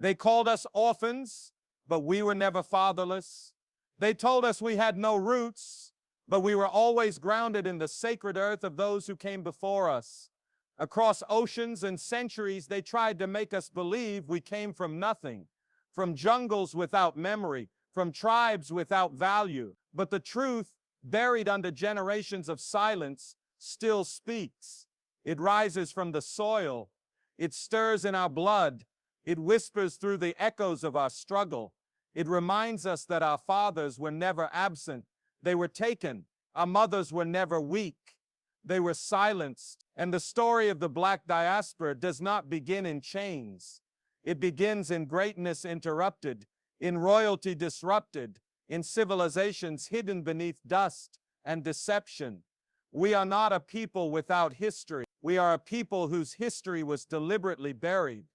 They called us orphans, but we were never fatherless. They told us we had no roots, but we were always grounded in the sacred earth of those who came before us. Across oceans and centuries, they tried to make us believe we came from nothing, from jungles without memory, from tribes without value. But the truth, buried under generations of silence, still speaks. It rises from the soil. It stirs in our blood. It whispers through the echoes of our struggle. It reminds us that our fathers were never absent. They were taken. Our mothers were never weak. They were silenced. And the story of the Black diaspora does not begin in chains. It begins in greatness interrupted, in royalty disrupted, in civilizations hidden beneath dust and deception. We are not a people without history. We are a people whose history was deliberately buried,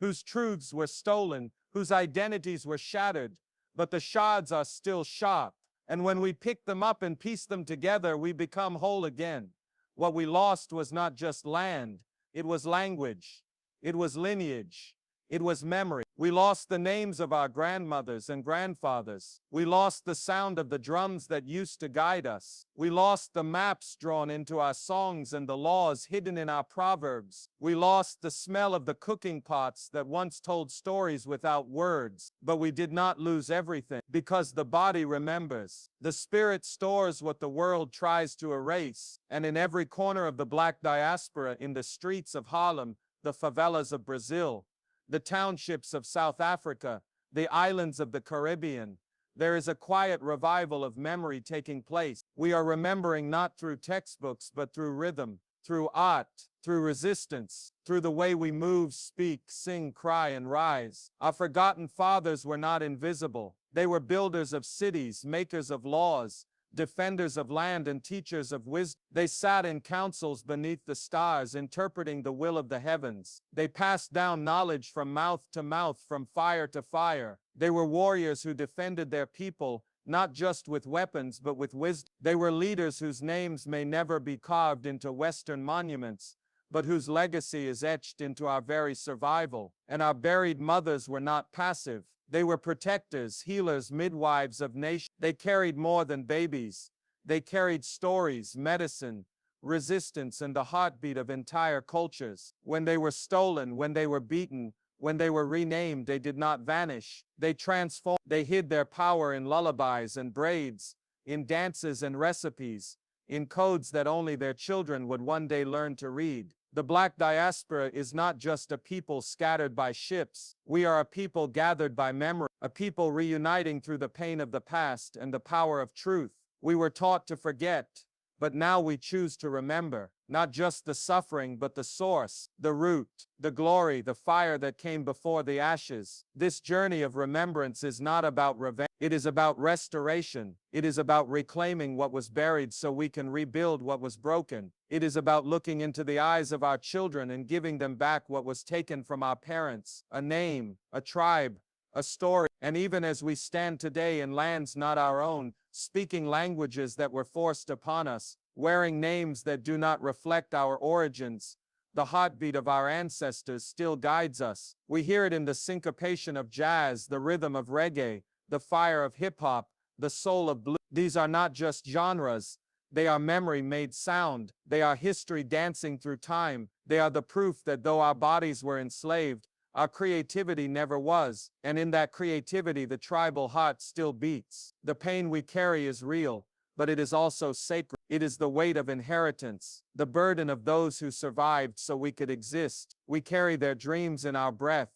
whose truths were stolen, whose identities were shattered, but the shards are still sharp. And when we pick them up and piece them together, we become whole again. What we lost was not just land, it was language, it was lineage, it was memory. We lost the names of our grandmothers and grandfathers. We lost the sound of the drums that used to guide us. We lost the maps drawn into our songs and the laws hidden in our proverbs. We lost the smell of the cooking pots that once told stories without words. But we did not lose everything, because the body remembers. The spirit stores what the world tries to erase. And in every corner of the Black diaspora, in the streets of Harlem, the favelas of Brazil, the townships of South Africa, the islands of the Caribbean, there is a quiet revival of memory taking place. We are remembering not through textbooks, but through rhythm, through art, through resistance, through the way we move, speak, sing, cry, and rise. Our forgotten fathers were not invisible. They were builders of cities, makers of laws, defenders of land, and teachers of wisdom. They sat in councils beneath the stars, interpreting the will of the heavens. They passed down knowledge from mouth to mouth, from fire to fire. They were warriors who defended their people, not just with weapons, but with wisdom. They were leaders whose names may never be carved into Western monuments, but whose legacy is etched into our very survival. And our buried mothers were not passive. They were protectors, healers, midwives of nations. They carried more than babies. They carried stories, medicine, resistance, and the heartbeat of entire cultures. When they were stolen, when they were beaten, when they were renamed, they did not vanish. They transformed. They hid their power in lullabies and braids, in dances and recipes, in codes that only their children would one day learn to read. The Black diaspora is not just a people scattered by ships. We are a people gathered by memory, a people reuniting through the pain of the past and the power of truth. We were taught to forget, but now we choose to remember, not just the suffering, but the source, the root, the glory, the fire that came before the ashes. This journey of remembrance is not about revenge. It is about restoration. It is about reclaiming what was buried so we can rebuild what was broken. It is about looking into the eyes of our children and giving them back what was taken from our parents, a name, a tribe, a story. And even as we stand today in lands not our own, speaking languages that were forced upon us, wearing names that do not reflect our origins, the heartbeat of our ancestors still guides us. We hear it in the syncopation of jazz, the rhythm of reggae, the fire of hip-hop, the soul of blues. These are not just genres. They are memory made sound. They are history dancing through time. They are the proof that though our bodies were enslaved, our creativity never was. And in that creativity, the tribal heart still beats. The pain we carry is real, but it is also sacred. It is the weight of inheritance, the burden of those who survived so we could exist. We carry their dreams in our breath,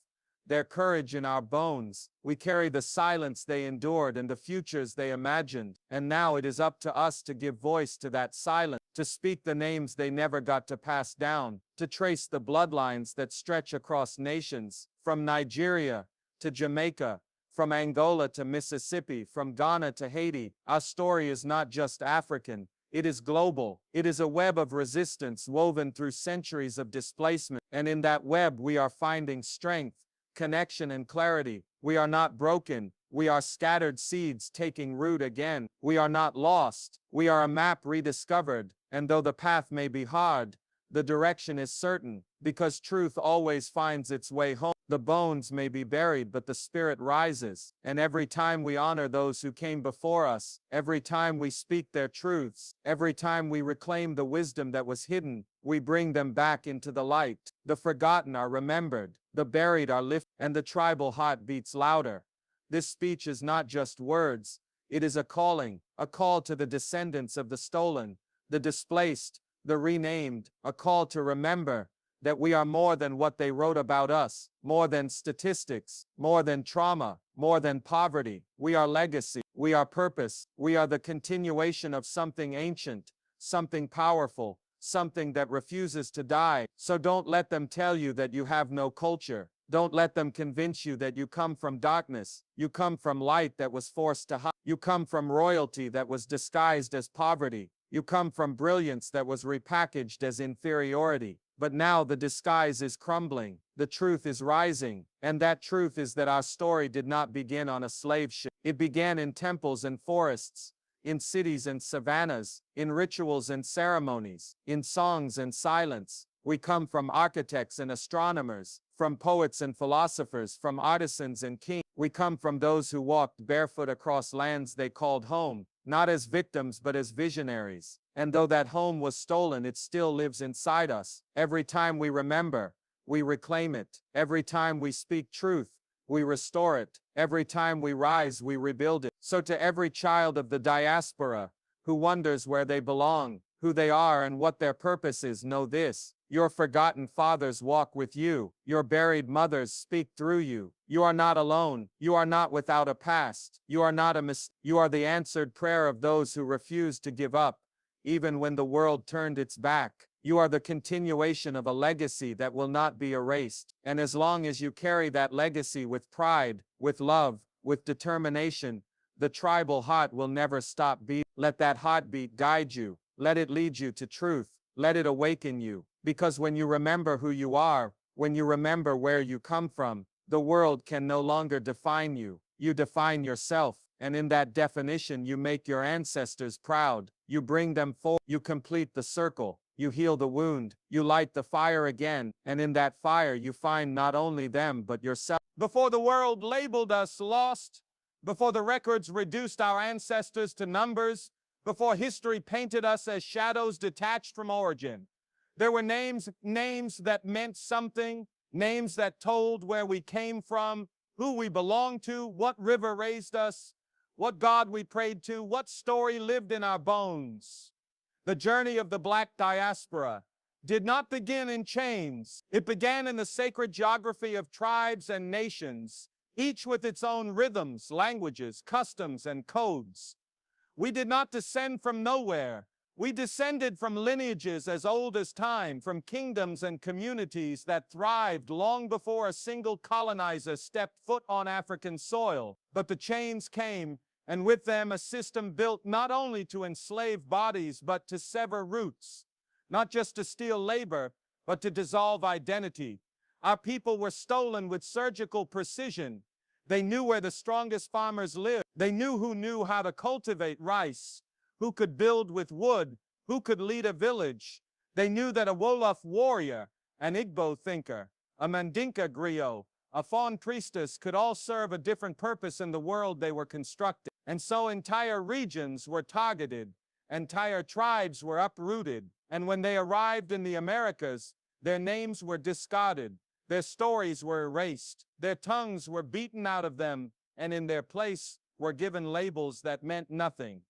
their courage in our bones. We carry the silence they endured and the futures they imagined. And now it is up to us to give voice to that silence, to speak the names they never got to pass down, to trace the bloodlines that stretch across nations, from Nigeria to Jamaica, from Angola to Mississippi, from Ghana to Haiti. Our story is not just African. It is global. It is a web of resistance woven through centuries of displacement. And in that web, we are finding strength, connection, and clarity. We are not broken. We are scattered seeds taking root again. We are not lost. We are a map rediscovered. And though the path may be hard, the direction is certain, because truth always finds its way home. The bones may be buried, but the spirit rises. And every time we honor those who came before us, every time we speak their truths, every time we reclaim the wisdom that was hidden, we bring them back into the light. The forgotten are remembered, the buried are lifted, and the tribal heart beats louder. This speech is not just words, it is a call to the descendants of the stolen, the displaced, the renamed, a call to remember that we are more than what they wrote about us, more than statistics, more than trauma, more than poverty. We are legacy, we are purpose, we are the continuation of something ancient, something powerful, something that refuses to die. So don't let them tell you that you have no culture. Don't let them convince you that you come from darkness. You come from light that was forced to hide. You come from royalty that was disguised as poverty. You come from brilliance that was repackaged as inferiority. But now the disguise is crumbling, the truth is rising, and that truth is that our story did not begin on a slave ship. It began in temples and forests, in cities and savannas, in rituals and ceremonies, in songs and silence. We come from architects and astronomers, from poets and philosophers, from artisans and kings. We come from those who walked barefoot across lands they called home, not as victims but as visionaries. And though that home was stolen, it still lives inside us. Every time we remember, we reclaim it. Every time we speak truth, we restore it. Every time we rise, we rebuild it. So to every child of the diaspora who wonders where they belong, who they are, and what their purpose is, know this: your forgotten fathers walk with you. Your buried mothers speak through you. You are not alone. You are not without a past. You are not a mistake. You are the answered prayer of those who refuse to give up, even when the world turned its back. You are the continuation of a legacy that will not be erased. And as long as you carry that legacy with pride, with love, with determination, the tribal heart will never stop beating. Let that heartbeat guide you. Let it lead you to truth. Let it awaken you. Because when you remember who you are, when you remember where you come from, the world can no longer define you. You define yourself. And in that definition, you make your ancestors proud. You bring them forward. You complete the circle. You heal the wound. You light the fire again. And in that fire, you find not only them, but yourself. Before the world labeled us lost, before the records reduced our ancestors to numbers, before history painted us as shadows detached from origin, there were names that meant something, names that told where we came from, who we belonged to, what river raised us, what God we prayed to, what story lived in our bones. The journey of the Black diaspora did not begin in chains. It began in the sacred geography of tribes and nations, each with its own rhythms, languages, customs, and codes. We did not descend from nowhere. We descended from lineages as old as time, from kingdoms and communities that thrived long before a single colonizer stepped foot on African soil. But the chains came, and with them a system built not only to enslave bodies, but to sever roots, not just to steal labor, but to dissolve identity. Our people were stolen with surgical precision. They knew where the strongest farmers lived. They knew how to cultivate rice, who could build with wood, who could lead a village. They knew that a Wolof warrior, an Igbo thinker, a Mandinka griot, a Fawn priestess could all serve a different purpose in the world they were constructing. And so entire regions were targeted, entire tribes were uprooted, and when they arrived in the Americas, their names were discarded, their stories were erased, their tongues were beaten out of them, and in their place were given labels that meant nothing.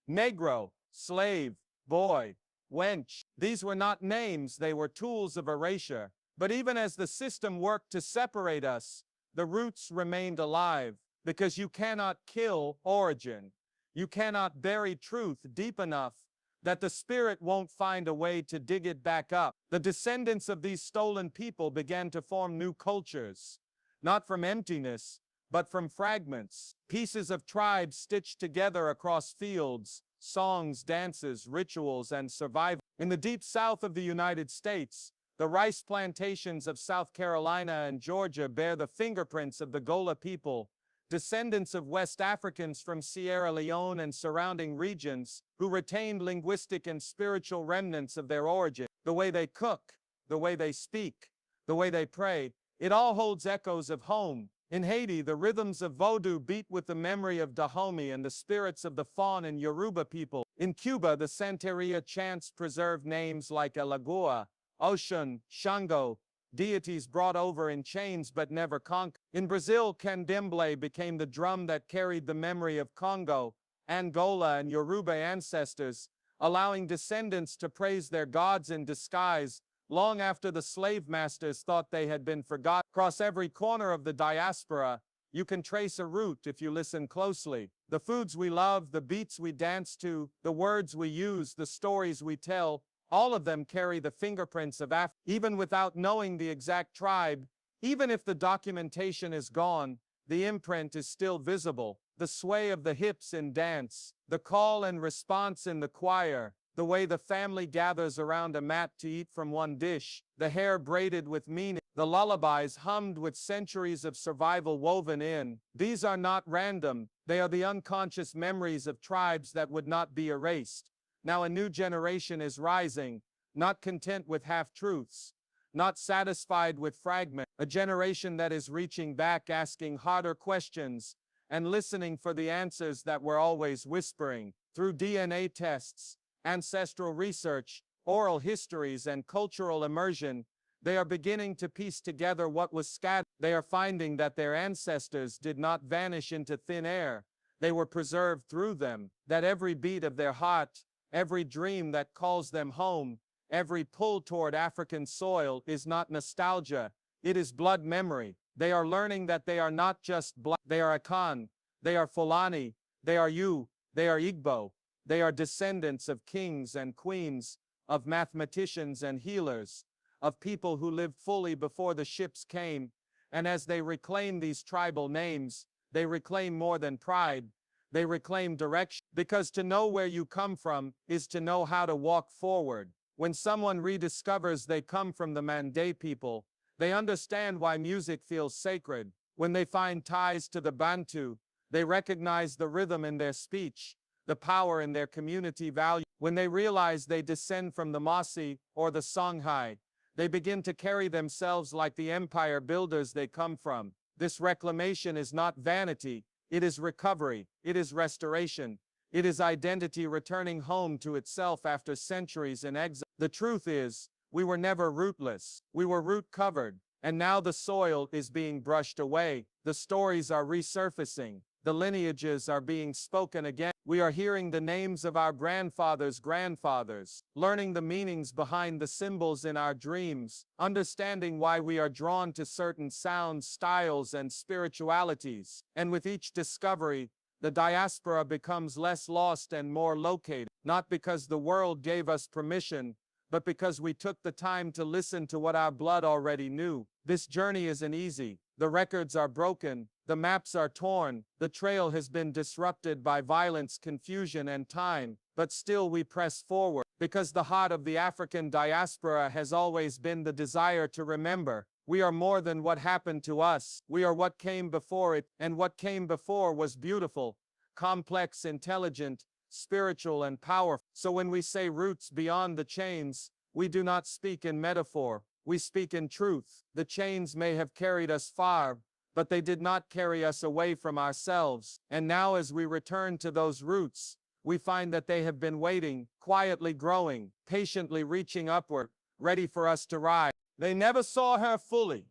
Negro, slave, boy, wench. These were not names, they were tools of erasure. But even as the system worked to separate us, the roots remained alive, because you cannot kill origin. You cannot bury truth deep enough that the spirit won't find a way to dig it back up. The descendants of these stolen people began to form new cultures, not from emptiness, but from fragments, pieces of tribes stitched together across fields, songs, dances, rituals, and survival. In the deep south of the United States, the rice plantations of South Carolina and Georgia bear the fingerprints of the Gola people, descendants of West Africans from Sierra Leone and surrounding regions who retained linguistic and spiritual remnants of their origin. The way they cook, the way they speak, the way they pray, It all holds echoes of home. In Haiti, the rhythms of Vodou beat with the memory of Dahomey and the spirits of the fawn and Yoruba people. In Cuba, the Santeria chants preserve names like Elagua, Oshun, Shango, deities brought over in chains but never conquered. In Brazil, Candomblé became the drum that carried the memory of Congo, Angola, and Yoruba ancestors, allowing descendants to praise their gods in disguise long after the slave masters thought they had been forgotten. Across every corner of the diaspora, you can trace a root if you listen closely. The foods we love, the beats we dance to, the words we use, the stories we tell, all of them carry the fingerprints of Africa. Even without knowing the exact tribe, even if the documentation is gone, the imprint is still visible. The sway of the hips in dance, the call and response in the choir, the way the family gathers around a mat to eat from one dish, the hair braided with meaning, the lullabies hummed with centuries of survival woven in. These are not random, they are the unconscious memories of tribes that would not be erased. Now a new generation is rising, not content with half-truths, not satisfied with fragments, a generation that is reaching back, asking harder questions, and listening for the answers that were always whispering. Through DNA tests, ancestral research, oral histories, and cultural immersion, they are beginning to piece together what was scattered. They are finding that their ancestors did not vanish into thin air. They were preserved through them, that every beat of their heart, every dream that calls them home, every pull toward African soil is not nostalgia, it is blood memory. They are learning that they are not just black, they are Akan, they are Fulani, they are Yu, they are Igbo, they are descendants of kings and queens, of mathematicians and healers, of people who lived fully before the ships came, and as they reclaim these tribal names, they reclaim more than pride, they reclaim direction, because to know where you come from is to know how to walk forward. When someone rediscovers they come from the Mandé people, they understand why music feels sacred. When they find ties to the Bantu, they recognize the rhythm in their speech, the power in their community value. When they realize they descend from the Mossi or the Songhai, they begin to carry themselves like the empire builders they come from. This reclamation is not vanity, it is recovery, it is restoration, it is identity returning home to itself after centuries in exile. The truth is, we were never rootless, we were root covered, and now the soil is being brushed away, the stories are resurfacing, the lineages are being spoken again. We are hearing the names of our grandfathers' grandfathers, learning the meanings behind the symbols in our dreams, understanding why we are drawn to certain sounds, styles, and spiritualities. And with each discovery, the diaspora becomes less lost and more located, not because the world gave us permission, but because we took the time to listen to what our blood already knew. This journey isn't easy. The records are broken, the maps are torn, the trail has been disrupted by violence, confusion, and time, but still we press forward, because the heart of the African diaspora has always been the desire to remember. We are more than what happened to us, we are what came before it, and what came before was beautiful, complex, intelligent, spiritual, and powerful. So when we say roots beyond the chains, we do not speak in metaphor, we speak in truth. The chains may have carried us far, but they did not carry us away from ourselves. And now as we return to those roots, we find that they have been waiting, quietly growing, patiently reaching upward, ready for us to rise. They never saw her fully.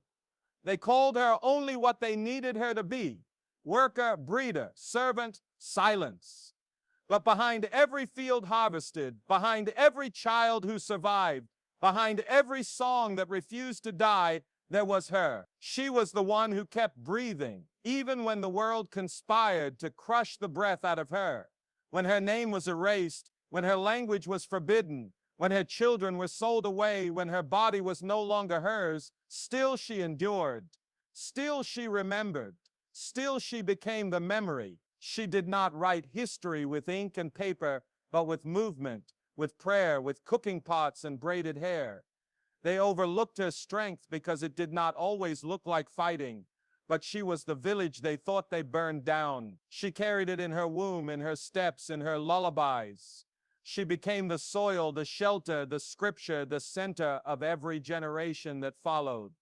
They called her only what they needed her to be: worker, breeder, servant, silence. But behind every field harvested, behind every child who survived, behind every song that refused to die, there was her. She was the one who kept breathing, even when the world conspired to crush the breath out of her. When her name was erased, when her language was forbidden, when her children were sold away, when her body was no longer hers, still she endured. Still she remembered. Still she became the memory. She did not write history with ink and paper, but with movement, with prayer, with cooking pots and braided hair. They overlooked her strength because it did not always look like fighting, but she was the village they thought they burned down. She carried it in her womb, in her steps, in her lullabies. She became the soil, the shelter, the scripture, the center of every generation that followed.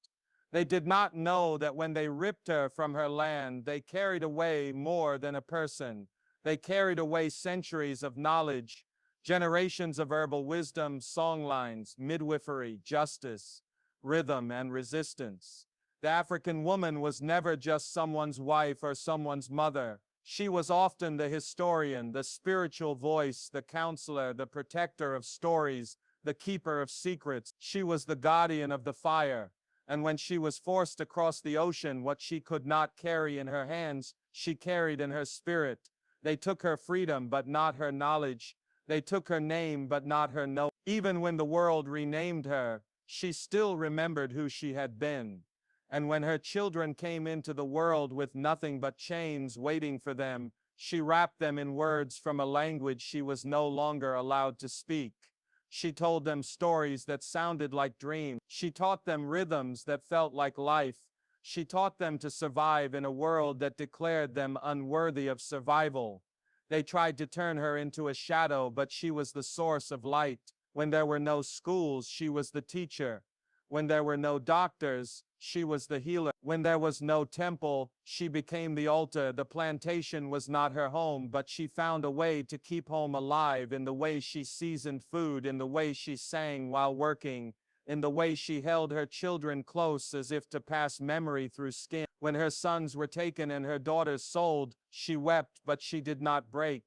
They did not know that when they ripped her from her land, they carried away more than a person. They carried away centuries of knowledge, generations of herbal wisdom, songlines, midwifery, justice, rhythm, and resistance. The African woman was never just someone's wife or someone's mother. She was often the historian, the spiritual voice, the counselor, the protector of stories, the keeper of secrets. She was the guardian of the fire. And when she was forced to cross the ocean, what she could not carry in her hands, she carried in her spirit. They took her freedom, but not her knowledge. They took her name, but not her know. Even when the world renamed her, she still remembered who she had been. And when her children came into the world with nothing but chains waiting for them, she wrapped them in words from a language she was no longer allowed to speak. She told them stories that sounded like dreams. She taught them rhythms that felt like life. She taught them to survive in a world that declared them unworthy of survival. They tried to turn her into a shadow, but she was the source of light. When there were no schools, she was the teacher. When there were no doctors, she was the healer. When there was no temple, she became the altar. The plantation was not her home, but she found a way to keep home alive in the way she seasoned food, in the way she sang while working, in the way she held her children close as if to pass memory through skin. When her sons were taken and her daughters sold, she wept, but she did not break.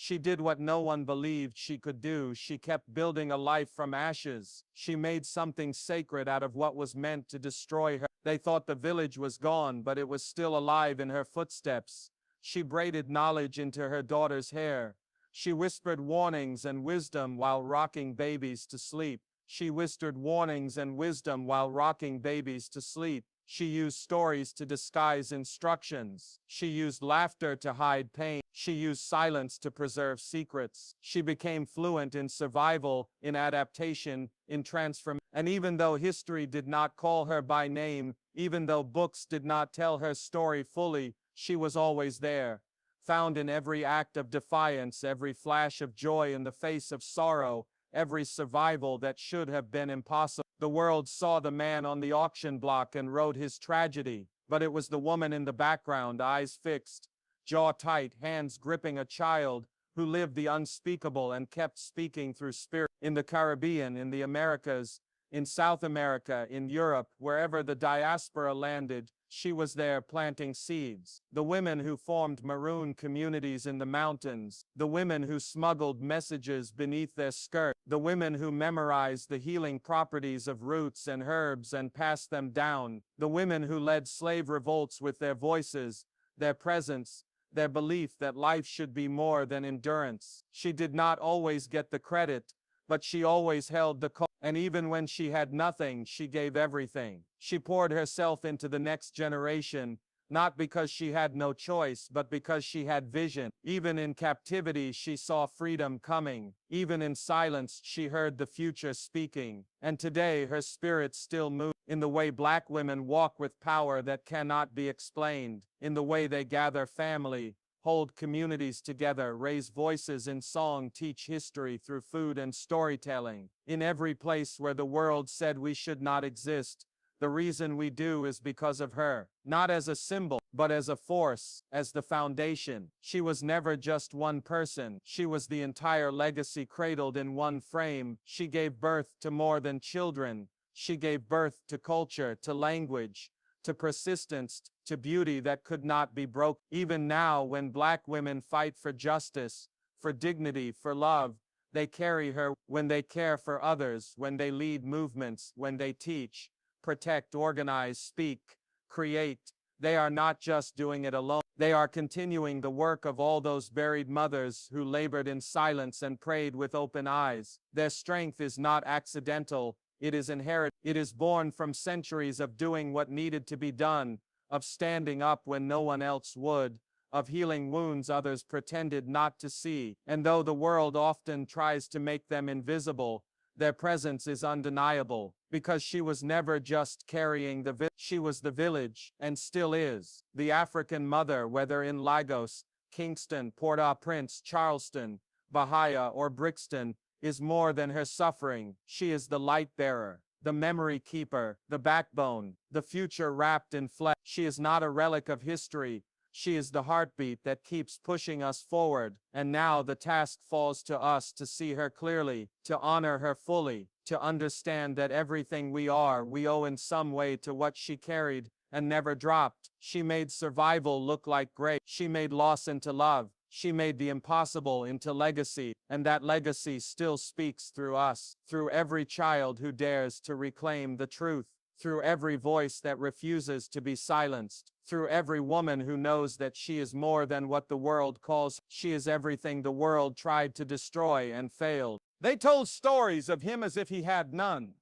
She did what no one believed she could do. She kept building a life from ashes. She made something sacred out of what was meant to destroy her. They thought the village was gone, but it was still alive in her footsteps. She braided knowledge into her daughter's hair. She whispered warnings and wisdom while rocking babies to sleep. She whispered warnings and wisdom while rocking babies to sleep. She used stories to disguise instructions. She used laughter to hide pain. She used silence to preserve secrets. She became fluent in survival, in adaptation, in transformation. And even though history did not call her by name, even though books did not tell her story fully, she was always there, found in every act of defiance, every flash of joy in the face of sorrow, every survival that should have been impossible. The world saw the man on the auction block and wrote his tragedy, but it was the woman in the background, eyes fixed, jaw tight, hands gripping a child, who lived the unspeakable and kept speaking through spirit. In the Caribbean, in the Americas, in South America, in Europe, wherever the diaspora landed, she was there planting seeds. The women who formed maroon communities in the mountains, the women who smuggled messages beneath their skirt, the women who memorized the healing properties of roots and herbs and passed them down, the women who led slave revolts with their voices, their presence, their belief that life should be more than endurance. She did not always get the credit, but she always held the and even when she had nothing, she gave everything. She poured herself into the next generation, not because she had no choice, but because she had vision. Even in captivity, she saw freedom coming. Even in silence, she heard the future speaking. And today, her spirit still moves in the way Black women walk with power that cannot be explained, in the way they gather family, hold communities together, raise voices in song, teach history through food and storytelling. In every place where the world said we should not exist, the reason we do is because of her. Not as a symbol, but as a force, as the foundation. She was never just one person. She was the entire legacy cradled in one frame. She gave birth to more than children. She gave birth to culture, to language, to persistence, to beauty that could not be broken. Even now, when Black women fight for justice, for dignity, for love, they carry her. When they care for others, when they lead movements, when they teach, protect, organize, speak, create, they are not just doing it alone. They are continuing the work of all those buried mothers who labored in silence and prayed with open eyes. Their strength is not accidental. It is inherent. It is born from centuries of doing what needed to be done, of standing up when no one else would, of healing wounds others pretended not to see. And though the world often tries to make them invisible, their presence is undeniable, because she was never just carrying the village. She was the village, and still is. The African mother, whether in Lagos, Kingston, Port-au-Prince, Charleston, Bahia, or Brixton, is more than her suffering. She is the light bearer. the memory keeper, the backbone, the future wrapped in flesh. She is not a relic of history. She is the heartbeat that keeps pushing us forward. And now the task falls to us to see her clearly, to honor her fully, to understand that everything we are, we owe in some way to what she carried and never dropped. She made survival look like grace. She made loss into love. She made the impossible into legacy, and that legacy still speaks through us, through every child who dares to reclaim the truth, through every voice that refuses to be silenced, through every woman who knows that she is more than what the world calls. She is everything the world tried to destroy and failed. They told stories of him as if he had none.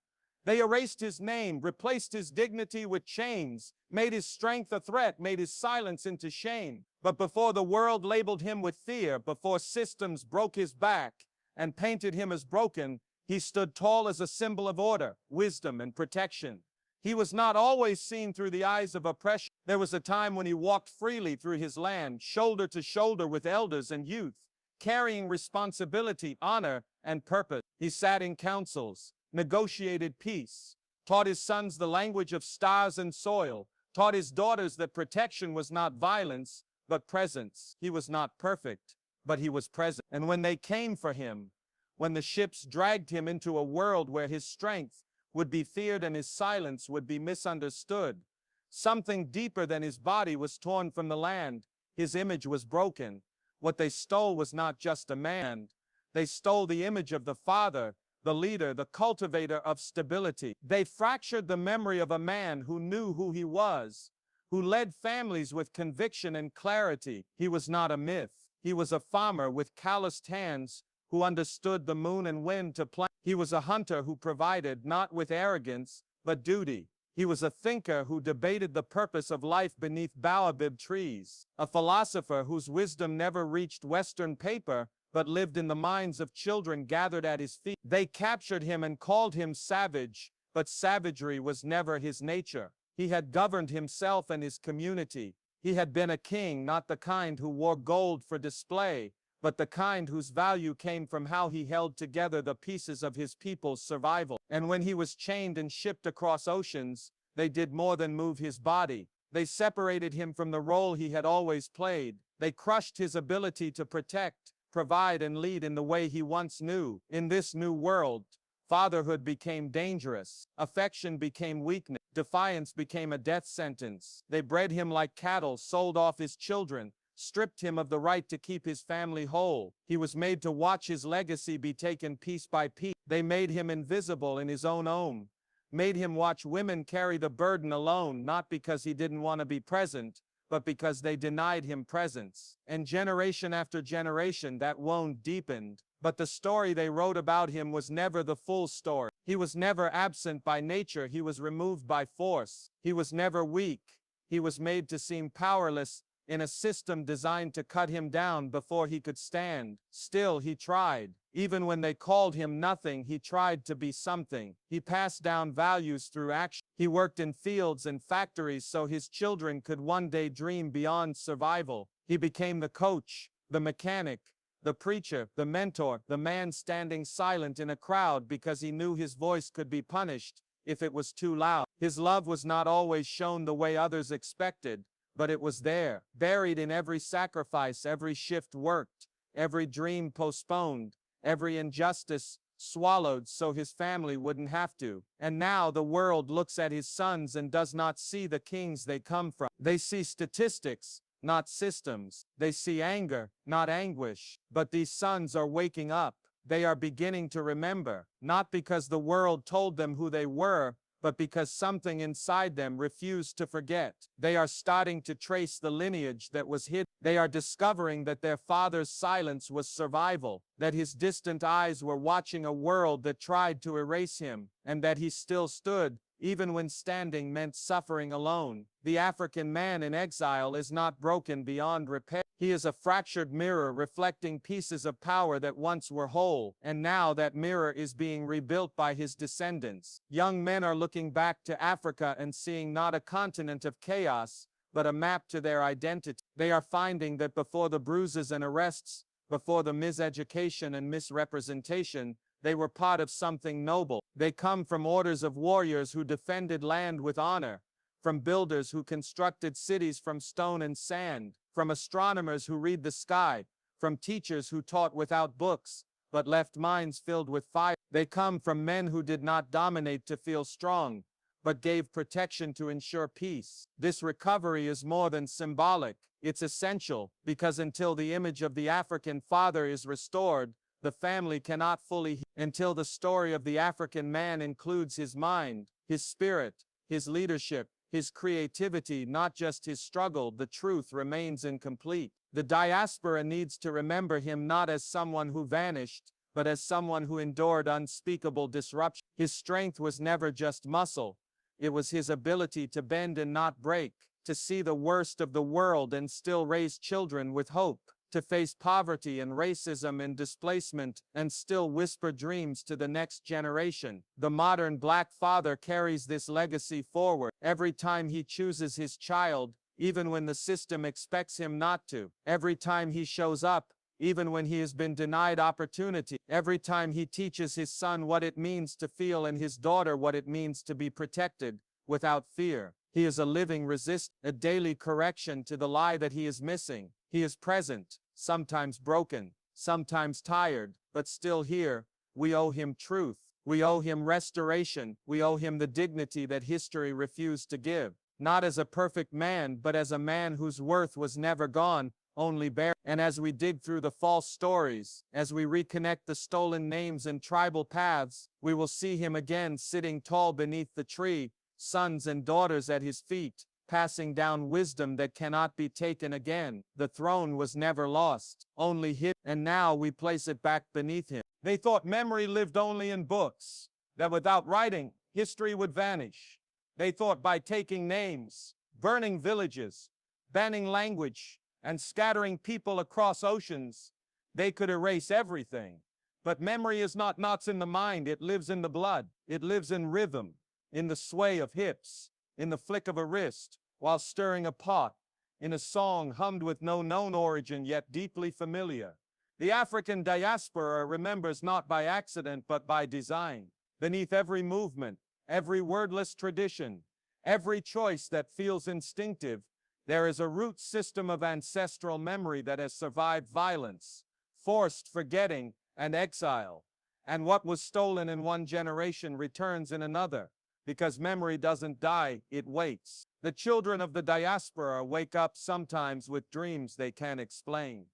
They erased his name, replaced his dignity with chains, made his strength a threat, made his silence into shame. But before the world labeled him with fear, before systems broke his back and painted him as broken, he stood tall as a symbol of order, wisdom, and protection. He was not always seen through the eyes of oppression. There was a time when he walked freely through his land, shoulder to shoulder with elders and youth, carrying responsibility, honor, and purpose. He sat in councils, negotiated peace, taught his sons the language of stars and soil, taught his daughters that protection was not violence, but presence. He was not perfect, but he was present. And when they came for him, when the ships dragged him into a world where his strength would be feared and his silence would be misunderstood, something deeper than his body was torn from the land. His image was broken. What they stole was not just a man. They stole the image of the father, the leader, the cultivator of stability. They fractured the memory of a man who knew who he was, who led families with conviction and clarity. He was not a myth. He was a farmer with calloused hands who understood the moon and wind to plant. He was a hunter who provided not with arrogance, but duty. He was a thinker who debated the purpose of life beneath baobab trees, a philosopher whose wisdom never reached Western paper, but lived in the minds of children gathered at his feet. They captured him and called him savage, but savagery was never his nature. He had governed himself and his community. He had been a king, not the kind who wore gold for display, but the kind whose value came from how he held together the pieces of his people's survival. And when he was chained and shipped across oceans, they did more than move his body. They separated him from the role he had always played. They crushed his ability to protect, provide, and lead in the way he once knew. In this new world, fatherhood became dangerous. Affection became weakness. Defiance became a death sentence. They bred him like cattle, sold off his children, stripped him of the right to keep his family whole. He was made to watch his legacy be taken piece by piece. They made him invisible in his own home, made him watch women carry the burden alone, not because he didn't want to be present, but because they denied him presence. And generation after generation, that wound deepened. But the story they wrote about him was never the full story. He was never absent by nature. He was removed by force. He was never weak. He was made to seem powerless in a system designed to cut him down before he could stand. Still, he tried. Even when they called him nothing, he tried to be something. He passed down values through action. He worked in fields and factories so his children could one day dream beyond survival. He became the coach, the mechanic, the preacher, the mentor, the man standing silent in a crowd because he knew his voice could be punished if it was too loud. His love was not always shown the way others expected, but it was there, buried in every sacrifice, every shift worked, every dream postponed, every injustice swallowed so his family wouldn't have to. And now the world looks at his sons and does not see the kings they come from. They see statistics, not systems. They see anger, not anguish. But these sons are waking up. They are beginning to remember, not because the world told them who they were, but because something inside them refused to forget. They are starting to trace the lineage that was hidden. They are discovering that their father's silence was survival, that his distant eyes were watching a world that tried to erase him, and that he still stood, even when standing meant suffering alone. The African man in exile is not broken beyond repair. He is a fractured mirror reflecting pieces of power that once were whole, and now that mirror is being rebuilt by his descendants. Young men are looking back to Africa and seeing not a continent of chaos, but a map to their identity. They are finding that before the bruises and arrests, before the miseducation and misrepresentation, They were part of something noble. They come from orders of warriors who defended land with honor, from builders who constructed cities from stone and sand, from astronomers who read the sky, from teachers who taught without books, but left minds filled with fire. They come from men who did not dominate to feel strong, but gave protection to ensure peace. This recovery is more than symbolic. It's essential, because until the image of the African father is restored, the family cannot fully heal. Until the story of the African man includes his mind, his spirit, his leadership, his creativity, not just his struggle, the truth remains incomplete. The diaspora needs to remember him not as someone who vanished, but as someone who endured unspeakable disruption. His strength was never just muscle. It was his ability to bend and not break, to see the worst of the world and still raise children with hope, to face poverty and racism and displacement and still whisper dreams to the next generation. The modern black father carries this legacy forward every time he chooses his child, even when the system expects him not to. Every time he shows up, even when he has been denied opportunity. Every time he teaches his son what it means to feel and his daughter what it means to be protected without fear. He is a living resist, a daily correction to the lie that he is missing. He is present, sometimes broken, sometimes tired, but still here. We owe him truth. We owe him restoration. We owe him the dignity that history refused to give. Not as a perfect man, but as a man whose worth was never gone, only bare. And as we dig through the false stories, as we reconnect the stolen names and tribal paths, we will see him again sitting tall beneath the tree, sons and daughters at his feet, passing down wisdom that cannot be taken again. The throne was never lost, only hid, and now we place it back beneath him. They thought memory lived only in books, that without writing, history would vanish. They thought by taking names, burning villages, banning language, and scattering people across oceans, they could erase everything. But memory is not knots in the mind, it lives in the blood. It lives in rhythm, in the sway of hips, in the flick of a wrist, while stirring a pot, in a song hummed with no known origin yet deeply familiar. The African diaspora remembers not by accident but by design. Beneath every movement, every wordless tradition, every choice that feels instinctive, there is a root system of ancestral memory that has survived violence, forced forgetting, and exile. And what was stolen in one generation returns in another, because memory doesn't die, it waits. The children of the diaspora wake up sometimes with dreams they can't explain,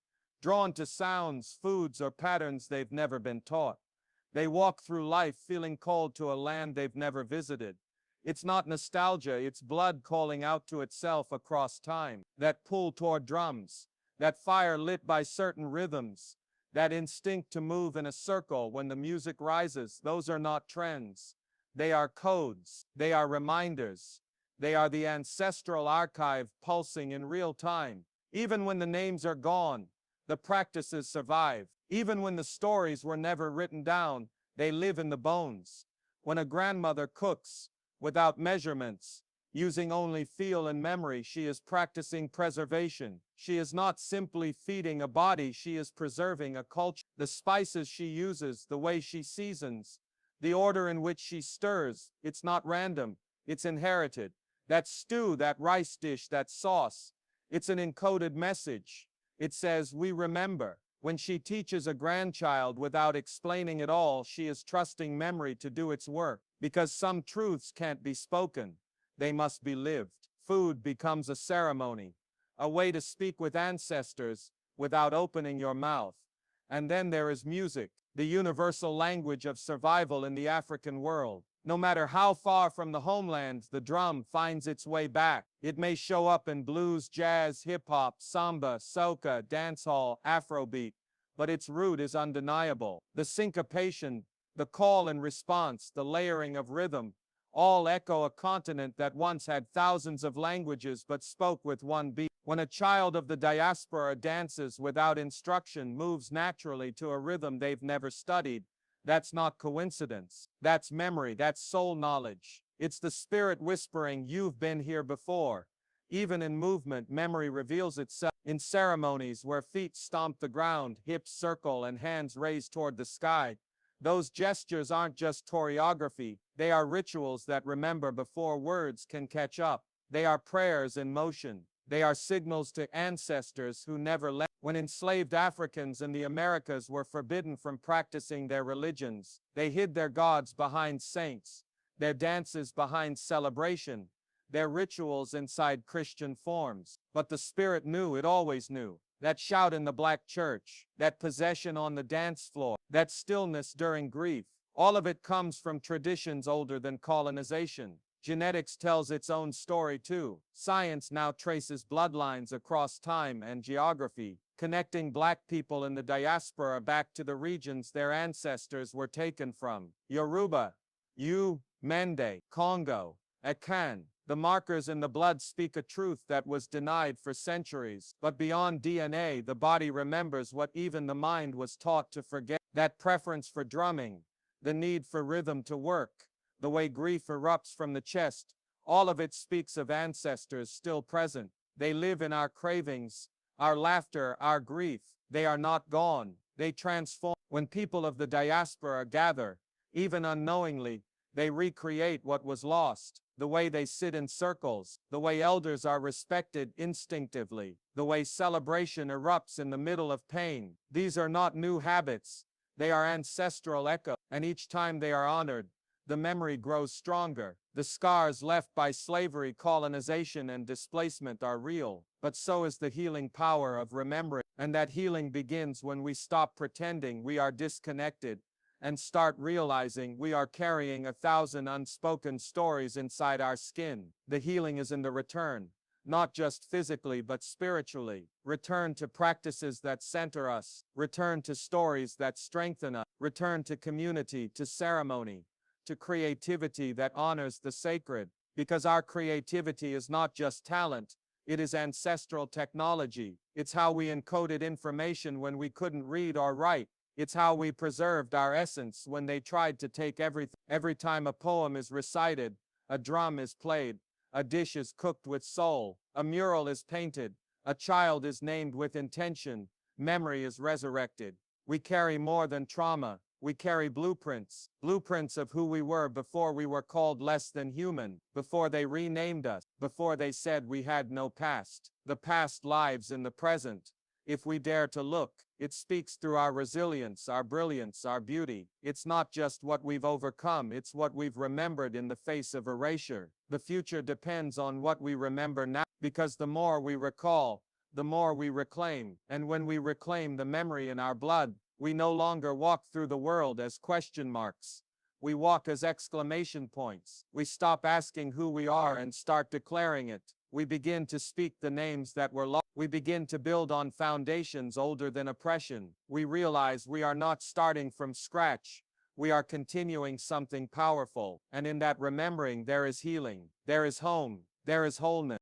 drawn to sounds, foods, or patterns they've never been taught. They walk through life feeling called to a land they've never visited. It's not nostalgia, it's blood calling out to itself across time. That pull toward drums, that fire lit by certain rhythms, that instinct to move in a circle when the music rises, those are not trends. They are codes, they are reminders, they are the ancestral archive pulsing in real time. Even when the names are gone, the practices survive. Even when the stories were never written down, they live in the bones. When a grandmother cooks, without measurements, using only feel and memory, she is practicing preservation. She is not simply feeding a body, she is preserving a culture. The spices she uses, the way she seasons, the order in which she stirs, it's not random, it's inherited. That stew, that rice dish, that sauce, it's an encoded message. It says, we remember. When she teaches a grandchild without explaining it all, she is trusting memory to do its work. Because some truths can't be spoken, they must be lived. Food becomes a ceremony, a way to speak with ancestors without opening your mouth. And then there is music, the universal language of survival in the African world. No matter how far from the homeland the drum finds its way back, it may show up in blues, jazz, hip-hop, samba, soca, dancehall, Afrobeat, but its root is undeniable. The syncopation, the call and response, the layering of rhythm, all echo a continent that once had thousands of languages but spoke with one beat. When a child of the diaspora dances without instruction, moves naturally to a rhythm they've never studied, that's not coincidence. That's memory, that's soul knowledge. It's the spirit whispering, you've been here before. Even in movement, memory reveals itself. In ceremonies where feet stomp the ground, hips circle, and hands raise toward the sky, Those gestures aren't just choreography, they are rituals that remember before words can catch up. They are prayers in motion. They are signals to ancestors who never left. When enslaved Africans in the Americas were forbidden from practicing their religions, they hid their gods behind saints, their dances behind celebration, their rituals inside Christian forms. But the spirit knew, it always knew. That shout in the black church, that possession on the dance floor, that stillness during grief, all of it comes from traditions older than colonization. Genetics tells its own story too. Science now traces bloodlines across time and geography, connecting black people in the diaspora back to the regions their ancestors were taken from. Yoruba, Mende, Congo, Akan. The markers in the blood speak a truth that was denied for centuries. But beyond DNA, the body remembers what even the mind was taught to forget. That preference for drumming, the need for rhythm to work, the way grief erupts from the chest, all of it speaks of ancestors still present. They live in our cravings, our laughter, our grief. They are not gone. They transform. When people of the diaspora gather, even unknowingly, they recreate what was lost. The way they sit in circles, the way elders are respected instinctively, the way celebration erupts in the middle of pain. These are not new habits. They are ancestral echoes, and each time they are honored, the memory grows stronger. The scars left by slavery, colonization, and displacement are real, but so is the healing power of remembering. And that healing begins when we stop pretending we are disconnected and start realizing we are carrying 1,000 unspoken stories inside our skin. The healing is in the return, not just physically but spiritually. Return to practices that center us, return to stories that strengthen us, return to community, to ceremony, to creativity that honors the sacred, because our creativity is not just talent, it is ancestral technology. It's how we encoded information when we couldn't read or write. It's how we preserved our essence when they tried to take everything. Every time a poem is recited, a drum is played, a dish is cooked with soul, a mural is painted, a child is named with intention, memory is resurrected. We carry more than trauma. We carry blueprints, blueprints of who we were before we were called less than human, before they renamed us, before they said we had no past. The past lives in the present. If we dare to look, it speaks through our resilience, our brilliance, our beauty. It's not just what we've overcome, it's what we've remembered in the face of erasure. The future depends on what we remember now, because the more we recall, the more we reclaim. And when we reclaim the memory in our blood, we no longer walk through the world as question marks. We walk as exclamation points. We stop asking who we are and start declaring it. We begin to speak the names that were lost. We begin to build on foundations older than oppression. We realize we are not starting from scratch. We are continuing something powerful. And in that remembering, there is healing, there is home, there is wholeness.